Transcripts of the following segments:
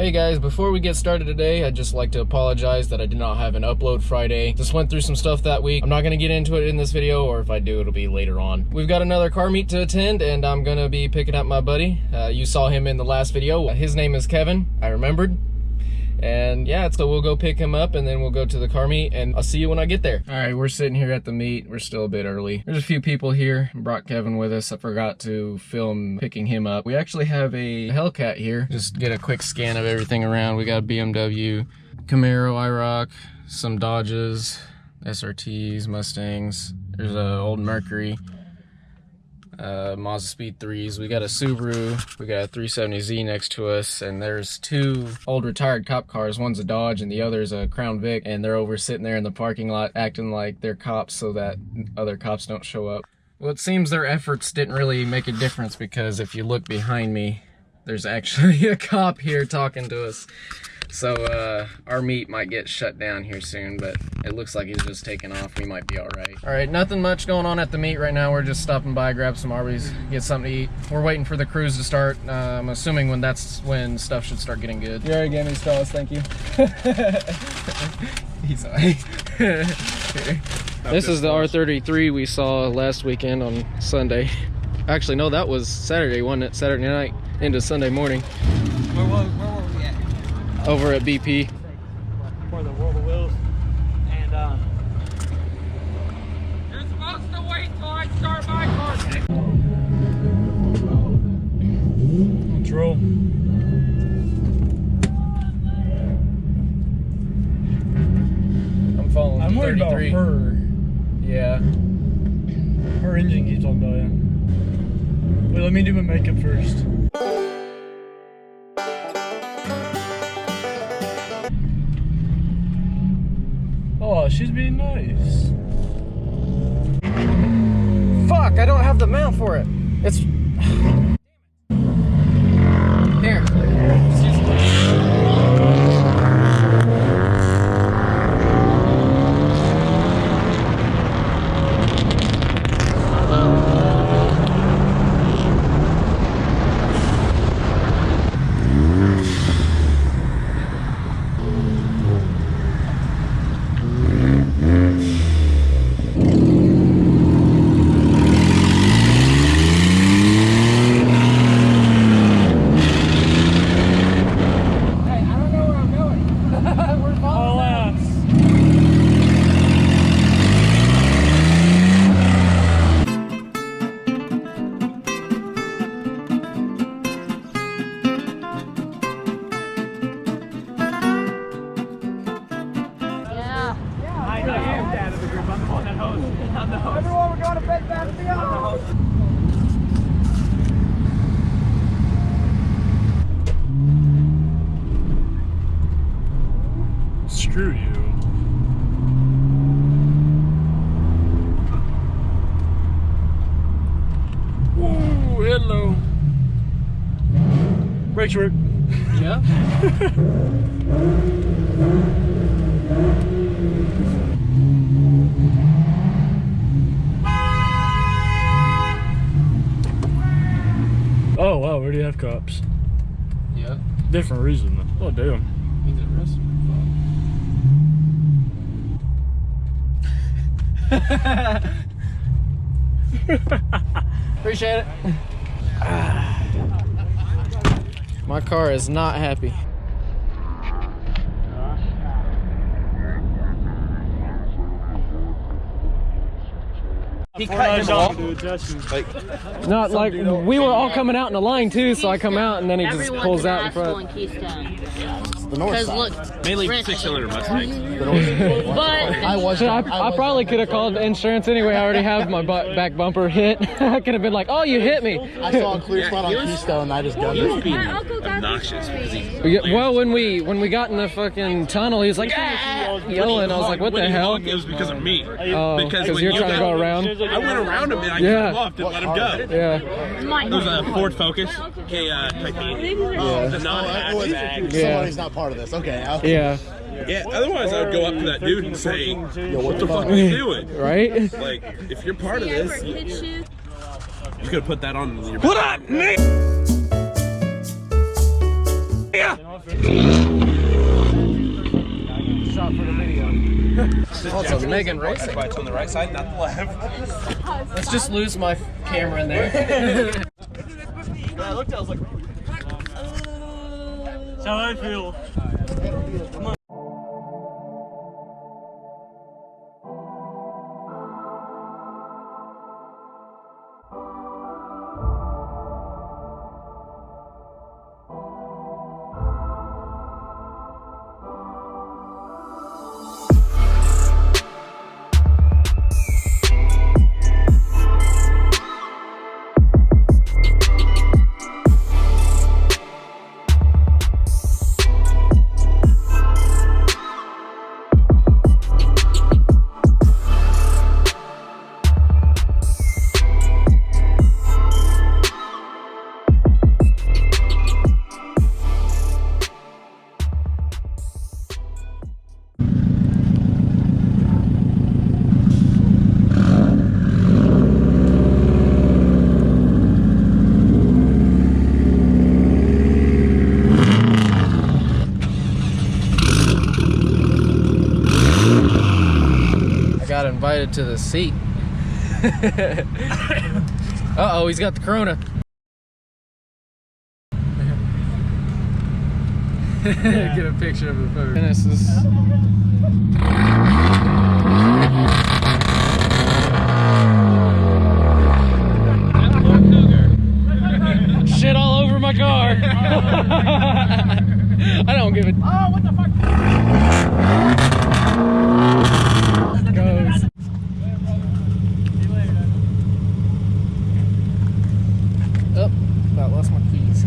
Hey guys, before we get started today, I'd just like to apologize that I did not have an upload Friday. Just went through some stuff that week. I'm not going to get into it in this video, or if I do, it'll be later on. We've got another car meet to attend, and I'm going to be picking up my buddy. You saw him in the last video. His name is Kevin, I remembered. And yeah, so we'll go pick him up and then we'll go to the car meet, and I'll see you when I get there. All right, we're sitting here at the meet. We're still a bit early. There's a few people here. Brought Kevin with us. I forgot to film picking him up. We actually have a Hellcat here. Just get a quick scan of everything around. We got a BMW, Camaro, IROC, some Dodges, SRTs, Mustangs. There's a old Mercury. Mazda Speed 3s. We got a Subaru, we got a 370Z next to us, and there's two old retired cop cars. One's a Dodge and the other's a Crown Vic, and they're over sitting there in the parking lot acting like they're cops so that other cops don't show up. Well, it seems their efforts didn't really make a difference, because if you look behind me, there's actually a cop here talking to us. So our meet might get shut down here soon, but it looks like he's just taking off. We might be all right. All right, nothing much going on at the meet right now. We're just stopping by, grab some Arby's, get something to eat. We're waiting for the cruise to start. I'm assuming that's when stuff should start getting good. You already gave me stars, thank you. He's all right. This is the R33 we saw last weekend on Sunday. Actually, no, that was Saturday, wasn't it? Saturday night into Sunday morning. Where were we at? Over at BP. For the World of Wheels. And You're supposed to wait till I start my car. let's roll. I'm following I'm worried 33. about her. Yeah. Her engine keeps on dying. Wait, let me do my makeup first. Oh, she's being nice. Fuck, I don't have the mount for it. It's... Here. Everyone, we're going to bed fast beyond. Screw you. Ooh, hello. Brakes work. Yeah? Oh wow, we already have cops. Yeah. Different reason though. Oh damn. He's arrested. Appreciate it. My car is not happy. He cut him off. Not like we were all coming out in a line too, so I come out and then he just pulls out in front. The north side. Look, Mainly 6-cylinder Mustangs. I probably could have called insurance anyway. I already have my back bumper hit. I could have been like, "Oh, you hit me." I saw a clear spot on Keystone and I just gunned it. Being obnoxious because he Well, when we got in the fucking tunnel, he was like, "Ah!" yelling. I was like, "What the hell?" It was because of me. Oh, because you're trying to go around. I went around him and I cut him off, didn't let him go. Yeah. It was a Ford Focus, titanium. The non-hatchback. Somebody's not part of this. Okay. Yeah. Yeah, otherwise I would go up to that dude and say, yo, what the fuck are you doing? Right? Like, if you're part of this, you could have put that on your What up, Nick? Yeah. Shot for the video. Oh, it's a Megan Racing. That's why it's on the right side, not the left. Let's just lose my camera in there. I looked, I was like, That's how I feel. Come on. Got invited to the seat. Uh-oh, he's got the Corona. Get a picture of the photo. This is... Shit all over my car. I don't give it. Oh, what the fuck? Goes. Oh, about lost my keys.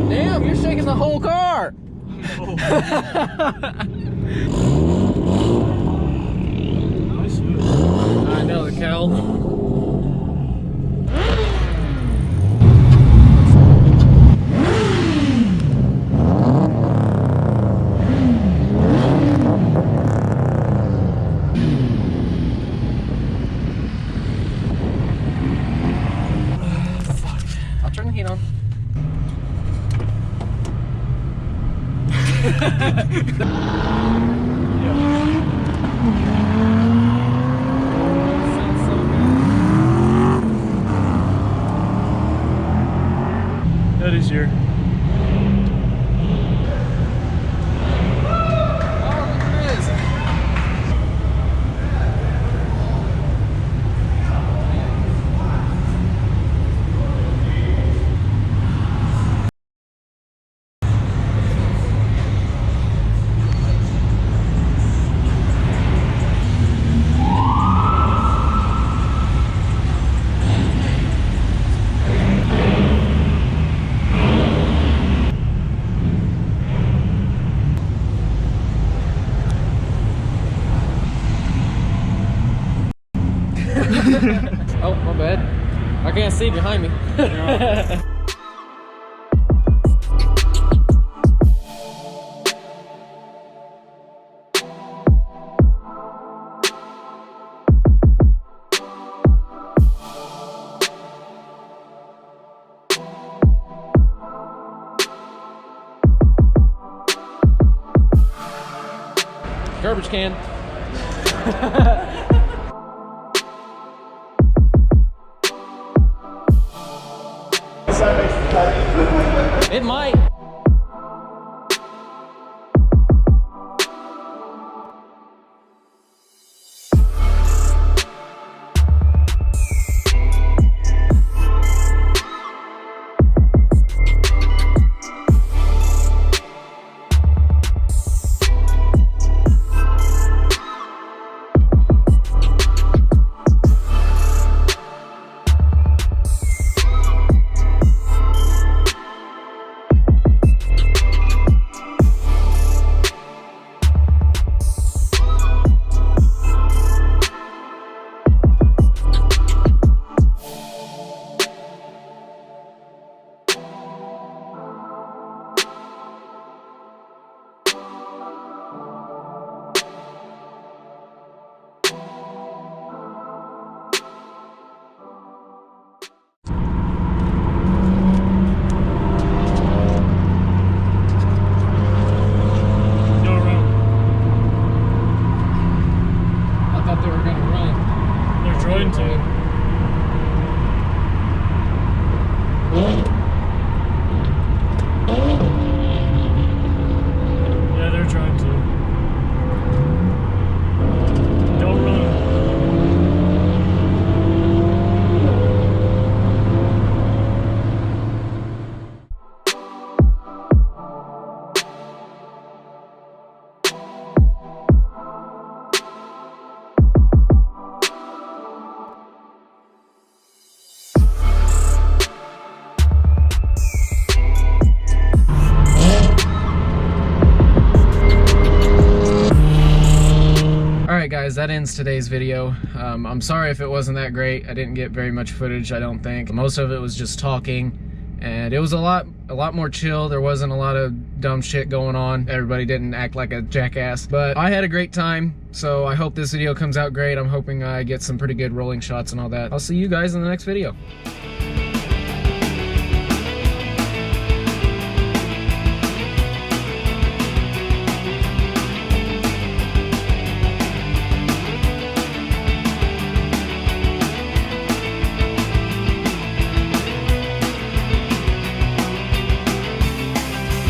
Damn, you're shaking the whole car. I know the cow. I'll turn the heat on. That is your. Oh, my bad. I can't see behind me. Garbage can. It might. right, guys, that ends today's video. I'm sorry if it wasn't that great. I didn't get very much footage, I don't think. Most of it was just talking, and it was a lot more chill. There wasn't a lot of dumb shit going on. Everybody didn't act like a jackass, but I had a great time. So I hope this video comes out great. I'm hoping I get some pretty good rolling shots and all that. I'll see you guys in the next video.